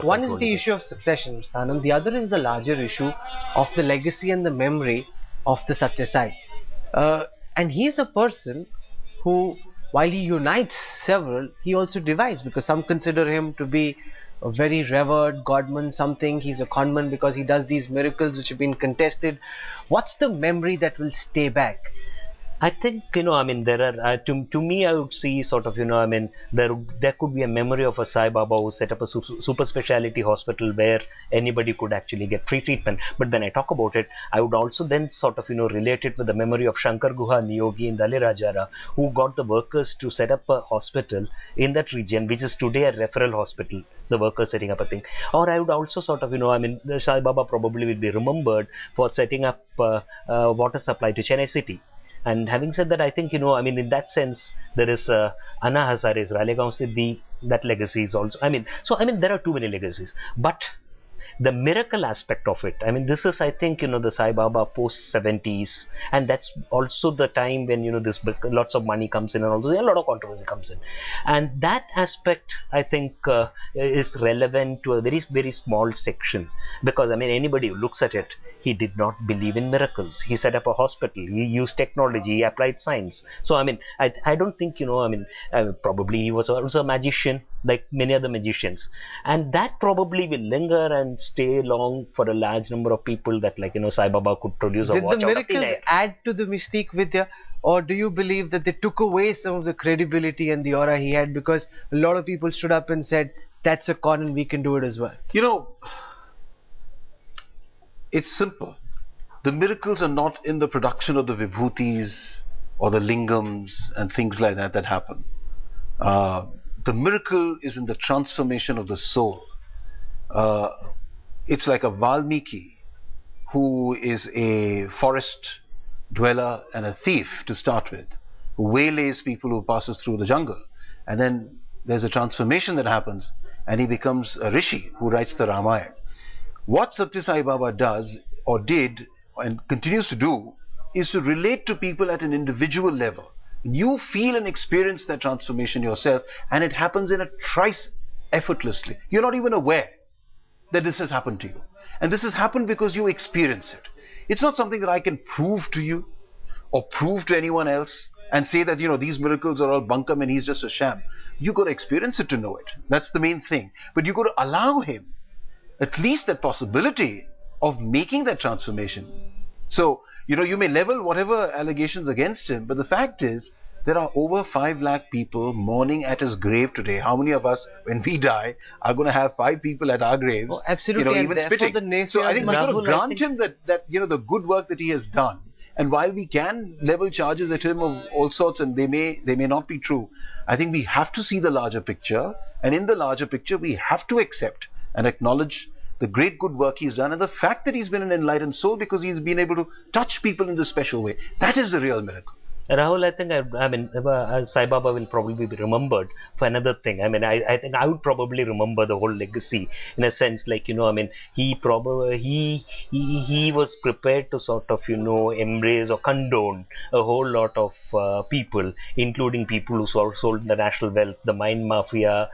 One is the issue of succession, Sthanam. The other is the larger issue of the legacy and the memory of the Sathya Sai. And he is a person who, while he unites several, he also divides, because some consider him to be a very revered godman, something. He's a conman because he does these miracles which have been contested. What's the memory that will stay back? I think, I mean, there are, to me, I would see sort of, I mean, there could be a memory of a Sai Baba who set up a super speciality hospital where anybody could actually get free treatment. But when I talk about it, I would also then sort of, relate it with the memory of Shankar Guha Niyogi in Dalirajara, who got the workers to set up a hospital in that region, which is today a referral hospital, the workers setting up a thing. Or I would also sort of, I mean, the Sai Baba probably will be remembered for setting up water supply to Chennai city. And having said that, I think, I mean, in that sense, there is Anna Hazare's Ralegaon Siddhi, that legacy is also, I mean, there are too many legacies. But the miracle aspect of it, I mean, this is, I think, the Sai Baba post 70s, and that's also the time when, this lots of money comes in and also a lot of controversy comes in. And that aspect, I think, is relevant to a very, very small section, because, I mean, anybody who looks at it, he did not believe in miracles. He set up a hospital, he used technology, he applied science. So, I mean, I don't think, I mean, probably he was also a magician, like many other magicians. And that probably will linger and stay long for a large number of people, that, like, Sai Baba could produce a watch. Did the miracles add to the mystique, Vidya? Or do you believe that they took away some of the credibility and the aura he had, because a lot of people stood up and said, that's a con and we can do it as well? It's simple. The miracles are not in the production of the vibhutis or the lingams and things like that happen. The miracle is in the transformation of the soul. It's like a Valmiki, who is a forest dweller and a thief to start with, who waylays people who passes through the jungle, and then there's a transformation that happens and he becomes a rishi who writes the Ramayana. What Sathya Sai Baba does, or did, and continues to do, is to relate to people at an individual level. You feel and experience that transformation yourself, and it happens in a trice, effortlessly. You're not even aware that this has happened to you. And this has happened because you experience it. It's not something that I can prove to you or prove to anyone else and say that, these miracles are all bunkum and he's just a sham. You got to experience it to know it. That's the main thing. But you got to allow him at least that possibility of making that transformation. So, you may level whatever allegations against him, but the fact is, there are over 5 lakh people mourning at his grave today. How many of us, when we die, are going to have 5 people at our graves? Oh, absolutely. Even spitting. So I think we sort of grant him that the good work that he has done. And while we can level charges at him of all sorts, and they may not be true, I think we have to see the larger picture. And in the larger picture, we have to accept and acknowledge the great good work he's done, and the fact that he's been an enlightened soul because he's been able to touch people in this special way. That is the real miracle. Rahul, I think, I mean, Sai Baba will probably be remembered for another thing. I mean, I think I would probably remember the whole legacy in a sense, like, I mean, he was prepared to sort of, embrace or condone a whole lot of people, including people who sold the national wealth, the mine mafia,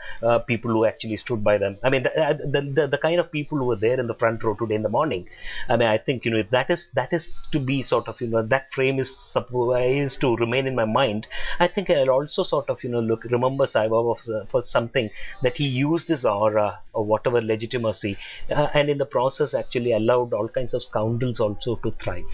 people who actually stood by them. I mean, the kind of people who were there in the front row today in the morning. I mean, I think, that is to be sort of, that frame is supposed to remain in my mind. I think I'll also sort of, remember Sai Baba for something, that he used his aura or whatever legitimacy, and in the process actually allowed all kinds of scoundrels also to thrive.